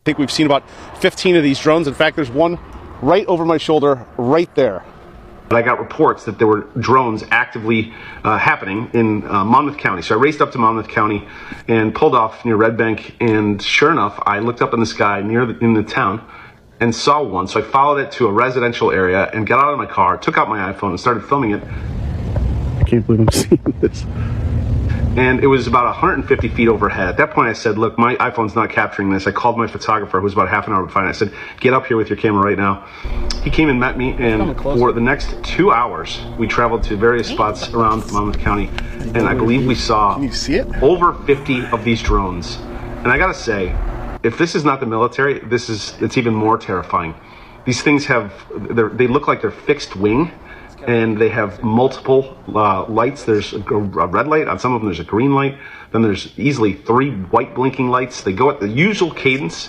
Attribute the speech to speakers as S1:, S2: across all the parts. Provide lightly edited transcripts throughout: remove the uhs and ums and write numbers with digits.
S1: I think we've seen about 15 of these drones. In fact, there's one right over my shoulder right there. But I got reports that there were drones actively happening in Monmouth County. So I raced up to Monmouth County and pulled off near Red Bank. And sure enough, I looked up in the sky in the town and saw one. So I followed it to a residential area and got out of my car, took out my iPhone and started filming it. I can't believe I'm seeing this. And it was about 150 feet overhead. At that point, I said, look, my iPhone's not capturing this. I called my photographer, who was about half an hour behind. I said, get up here with your camera right now. He came and met me, and for the next 2 hours, we traveled to various spots around Monmouth County, and I believe we saw over 50 of these drones. And I gotta say, if this is not the military, it's even more terrifying. These things they look like they're fixed wing, and they have multiple lights. There's a red light, on some of them there's a green light, then there's easily 3 white blinking lights. They go at the usual cadence.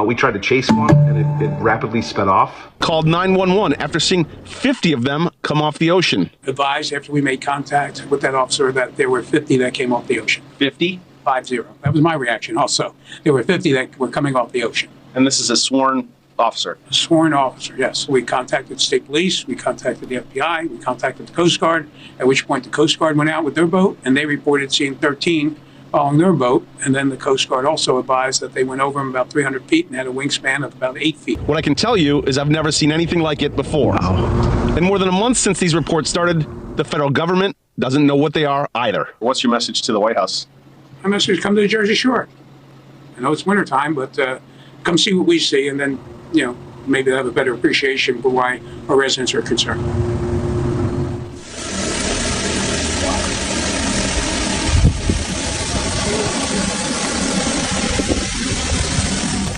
S1: We tried to chase one and it rapidly sped off. Called 911 after seeing 50 of them come off the ocean.
S2: Advised after we made contact with that officer that there were 50 that came off the ocean.
S1: 50?
S2: 50. That was my reaction also. There were 50 that were coming off the ocean.
S1: And this is a sworn officer?
S2: A sworn officer, yes. We contacted state police, we contacted the FBI, we contacted the Coast Guard, at which point the Coast Guard went out with their boat and they reported seeing 13 following their boat. And then the Coast Guard also advised that they went over them about 300 feet and had a wingspan of about 8 feet.
S1: What I can tell you is I've never seen anything like it before. Wow. In more than a month since these reports started, the federal government doesn't know what they are either. What's your message to the White House?
S2: My message is come to the Jersey Shore. I know it's wintertime, but come see what we see, and then maybe they'll have a better appreciation for why our residents are concerned.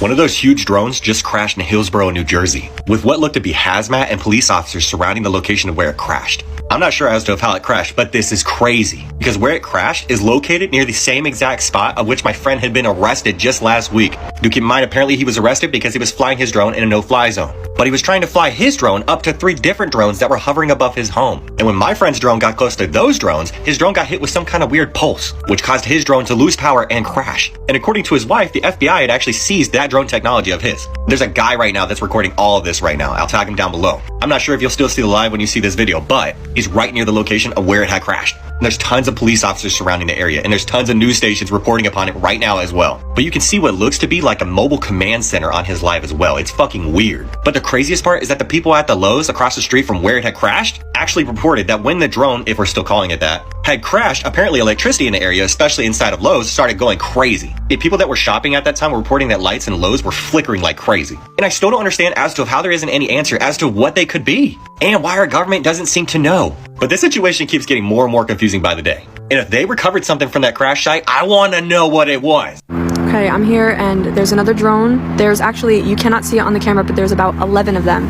S3: One of those huge drones just crashed in Hillsborough, New Jersey, with what looked to be hazmat and police officers surrounding the location of where it crashed. I'm not sure as to how it crashed, but this is crazy, because where it crashed is located near the same exact spot of which my friend had been arrested just last week. Do keep in mind, apparently he was arrested because he was flying his drone in a no-fly zone. But he was trying to fly his drone up to 3 different drones that were hovering above his home. And when my friend's drone got close to those drones, his drone got hit with some kind of weird pulse, which caused his drone to lose power and crash. And according to his wife, the FBI had actually seized that drone technology of his. There's a guy right now that's recording all of this right now. I'll tag him down below. I'm not sure if you'll still see the live when you see this video, but he's right near the location of where it had crashed. And there's tons of police officers surrounding the area, and there's tons of news stations reporting upon it right now as well. But you can see what looks to be like a mobile command center on his live as well. It's fucking weird. But the craziest part is that the people at the Lowe's across the street from where it had crashed actually reported that when the drone, if we're still calling it that, had crashed, apparently electricity in the area, especially inside of Lowe's, started going crazy. The people that were shopping at that time were reporting that lights in Lowe's were flickering like crazy. And I still don't understand as to how there isn't any answer as to what they could be, and why our government doesn't seem to know. But this situation keeps getting more and more confusing by the day. And if they recovered something from that crash site, I want to know what it was.
S4: Okay, I'm here and there's another drone. There's actually, you cannot see it on the camera, but there's about 11 of them.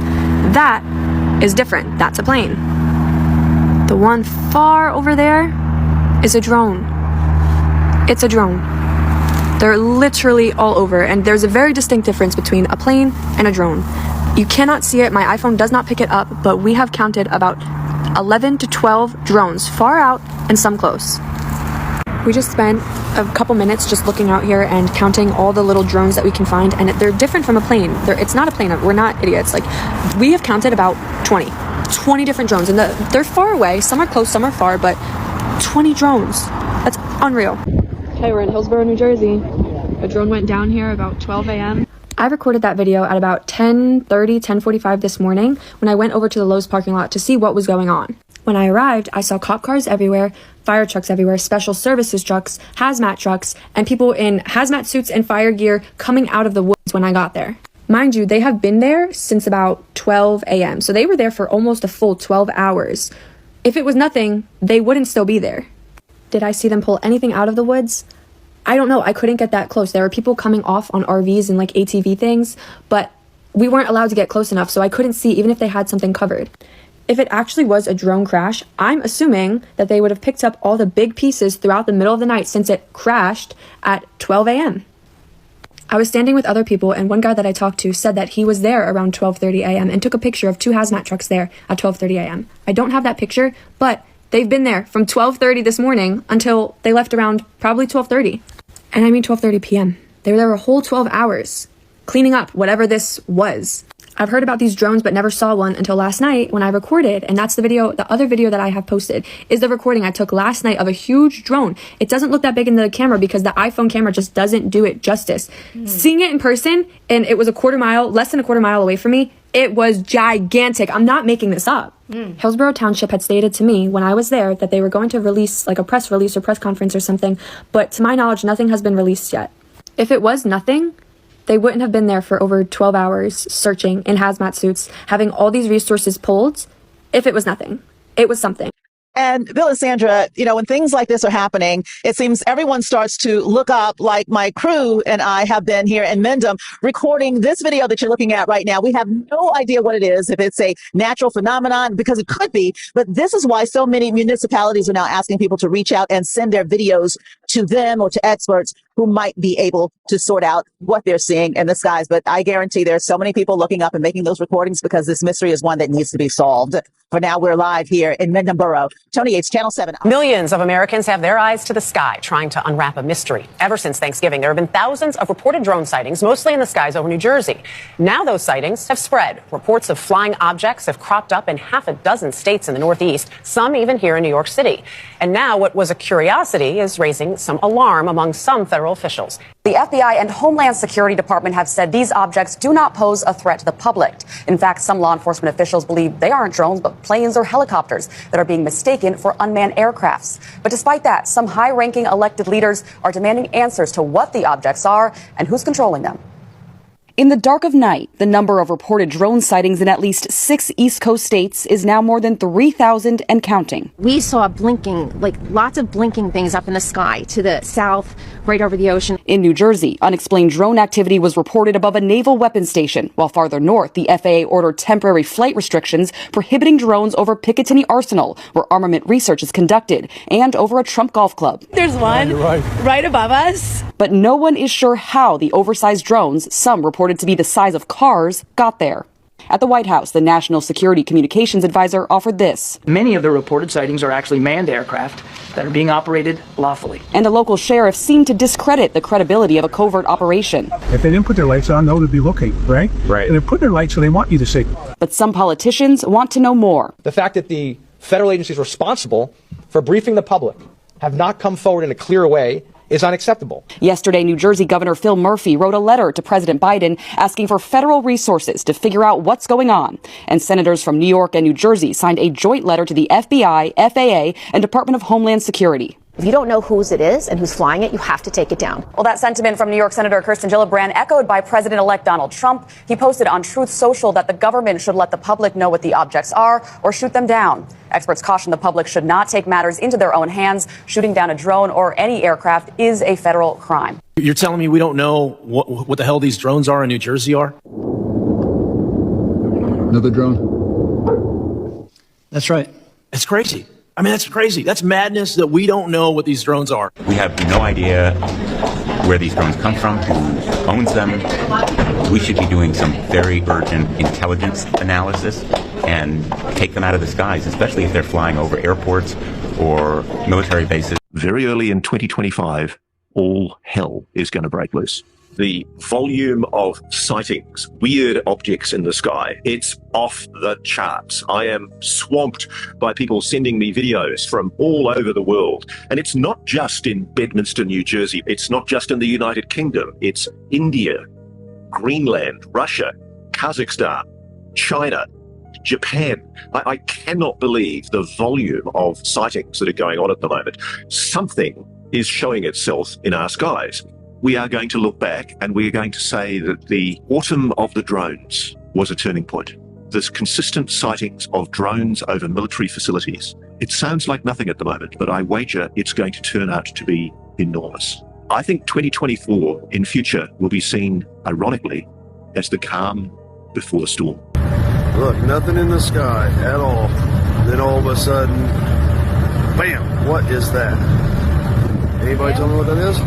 S4: That is different. That's a plane. The one far over there is a drone. It's a drone. They're literally all over, and there's a very distinct difference between a plane and a drone. You cannot see it. My iPhone does not pick it up, but we have counted about 11 to 12 drones, far out and some close. We just spent a couple minutes just looking out here and counting all the little drones that we can find, and they're different from a plane. It's not a plane. We're not idiots. Like, we have counted about 20 different drones, and they're far away. Some are close, some are far, but 20 drones. That's unreal. Okay, we're in Hillsborough, New Jersey. A drone went down here about 12 a.m. I recorded that video at about 10:30, 10:45 this morning when I went over to the Lowe's parking lot to see what was going on. When I arrived, I saw cop cars everywhere, fire trucks everywhere, special services trucks, hazmat trucks, and people in hazmat suits and fire gear coming out of the woods when I got there. Mind you, they have been there since about 12 a.m., so they were there for almost a full 12 hours. If it was nothing, they wouldn't still be there. Did I see them pull anything out of the woods? I don't know. I couldn't get that close. There were people coming off on RVs and like ATV things, but we weren't allowed to get close enough, so I couldn't see even if they had something covered. If it actually was a drone crash, I'm assuming that they would have picked up all the big pieces throughout the middle of the night since it crashed at 12 a.m. I was standing with other people, and one guy that I talked to said that he was there around 12:30 a.m. and took a picture of 2 hazmat trucks there at 12:30 a.m. I don't have that picture, but they've been there from 12:30 this morning until they left around probably 12:30. And I mean 12:30 p.m. They were there a whole 12 hours cleaning up whatever this was. I've heard about these drones but never saw one until last night when I recorded, and that's the video. The other video that I have posted is the recording I took last night of a huge drone. It doesn't look that big in the camera because the iPhone camera just doesn't do it justice. Seeing it in person, and it was less than a quarter mile away from me, it was gigantic. I'm not making this up. Hillsborough Township had stated to me when I was there that they were going to release like a press release or press conference or something, but to my knowledge, nothing has been released yet. If it was nothing, they wouldn't have been there for over 12 hours searching in hazmat suits, having all these resources pulled. If it was nothing, it was something.
S5: And Bill and Sandra, you know, when things like this are happening, it seems everyone starts to look up, like my crew and I have been here in Mendham recording this video that you're looking at right now. We have no idea what it is, if it's a natural phenomenon, because it could be. But this is why so many municipalities are now asking people to reach out and send their videos to them or to experts who might be able to sort out what they're seeing in the skies. But I guarantee there's so many people looking up and making those recordings because this mystery is one that needs to be solved. For now, we're live here in Mendham Borough. Tony Yates, Channel 7.
S6: Millions of Americans have their eyes to the sky trying to unwrap a mystery. Ever since Thanksgiving, there have been thousands of reported drone sightings, mostly in the skies over New Jersey. Now those sightings have spread. Reports of flying objects have cropped up in half a dozen states in the Northeast, some even here in New York City. And now what was a curiosity is raising some alarm among some federal officials. The FBI and Homeland Security Department have said these objects do not pose a threat to the public. In fact, some law enforcement officials believe they aren't drones, but planes or helicopters that are being mistaken for unmanned aircrafts. But despite that, some high-ranking elected leaders are demanding answers to what the objects are and who's controlling them.
S7: In the dark of night, the number of reported drone sightings in at least 6 East Coast states is now more than 3,000 and counting.
S8: We saw blinking, like lots of blinking things up in the sky to the south, right over the ocean.
S7: In New Jersey, unexplained drone activity was reported above a naval weapons station, while farther north, the FAA ordered temporary flight restrictions prohibiting drones over Picatinny Arsenal, where armament research is conducted, and over a Trump golf club.
S9: There's one right above us.
S7: But no one is sure how the oversized drones, some reported to be the size of cars, got there. At the White House, the National Security Communications Advisor offered this.
S10: Many of the reported sightings are actually manned aircraft that are being operated lawfully.
S7: And a local sheriff seemed to discredit the credibility of a covert operation.
S11: If they didn't put their lights on, no, they'd be located, right?
S1: Right.
S11: And they're putting their lights so they want you to see.
S7: But some politicians want to know more.
S12: The fact that the federal agencies responsible for briefing the public have not come forward in a clear way is unacceptable.
S7: Yesterday, New Jersey Governor Phil Murphy wrote a letter to President Biden asking for federal resources to figure out what's going on. And senators from New York and New Jersey signed a joint letter to the FBI, FAA, and Department of Homeland Security.
S8: If you don't know whose it is and who's flying it, you have to take it down.
S6: Well, that sentiment from New York Senator Kirsten Gillibrand echoed by President-elect Donald Trump. He posted on Truth Social that the government should let the public know what the objects are or shoot them down. Experts caution the public should not take matters into their own hands. Shooting down a drone or any aircraft is a federal crime.
S13: You're telling me we don't know what the hell these drones are in New Jersey are?
S11: Another drone.
S13: That's right. It's crazy. I mean, that's crazy. That's madness that we don't know what these drones are.
S14: We have no idea where these drones come from, who owns them. We should be doing some very urgent intelligence analysis and take them out of the skies, especially if they're flying over airports or military bases.
S15: Very early in 2025, all hell is going to break loose. The volume of sightings, weird objects in the sky, it's off the charts. I am swamped by people sending me videos from all over the world. And it's not just in Bedminster, New Jersey. It's not just in the United Kingdom. It's India, Greenland, Russia, Kazakhstan, China, Japan. I cannot believe the volume of sightings that are going on at the moment. Something is showing itself in our skies. We are going to look back and we are going to say that the autumn of the drones was a turning point. There's consistent sightings of drones over military facilities. It sounds like nothing at the moment, but I wager it's going to turn out to be enormous. I think 2024 in future will be seen, ironically, as the calm before the storm.
S16: Look, nothing in the sky at all. Then all of a sudden, bam, what is that? Anybody tell me what that is?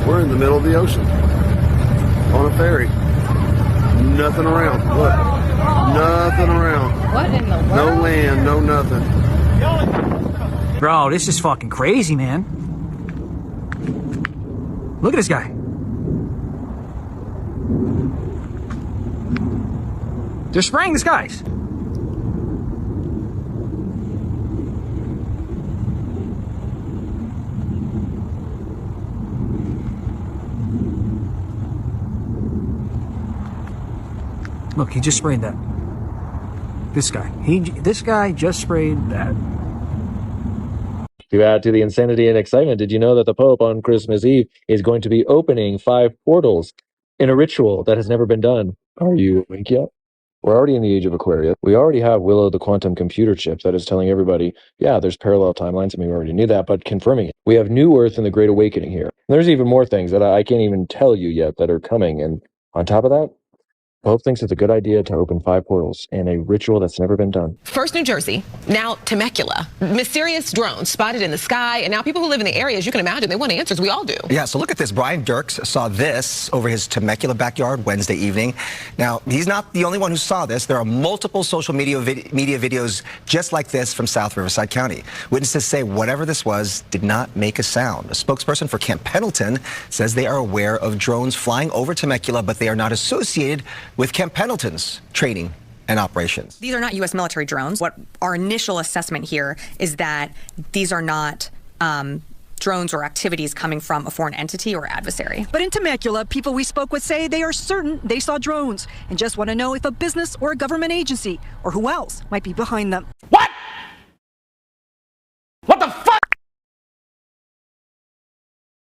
S16: We're in the middle of the ocean on a ferry. Nothing around. Look, nothing around.
S9: What in the world?
S16: No land, no nothing.
S10: Bro, this is fucking crazy, man. Look at this guy. They're spraying the skies. Look, he just sprayed that. This guy just sprayed that.
S17: To add to the insanity and excitement, did you know that the Pope on Christmas Eve is going to be opening 5 portals in a ritual that has never been done? Are you awake yet? We're already in the age of Aquarius. We already have Willow, the quantum computer chip that is telling everybody, yeah, there's parallel timelines, and we already knew that, but confirming it. We have New Earth and the Great Awakening here. And there's even more things that I can't even tell you yet that are coming. And on top of that, Pope thinks it's a good idea to open 5 portals in a ritual that's never been done.
S18: First New Jersey, now Temecula. Mysterious drones spotted in the sky, and now people who live in the area, as you can imagine, they want answers. We all do.
S19: Yeah, so look at this. Brian Dirks saw this over his Temecula backyard Wednesday evening. Now, he's not the only one who saw this. There are multiple social media videos just like this from South Riverside County. Witnesses say whatever this was did not make a sound. A spokesperson for Camp Pendleton says they are aware of drones flying over Temecula, but they are not associated with Camp Pendleton's training and operations.
S20: These are not U.S. military drones. What our initial assessment here is that these are not drones or activities coming from a foreign entity or adversary.
S21: But in Temecula, people we spoke with say they are certain they saw drones and just want to know if a business or a government agency or who else might be behind them.
S22: What?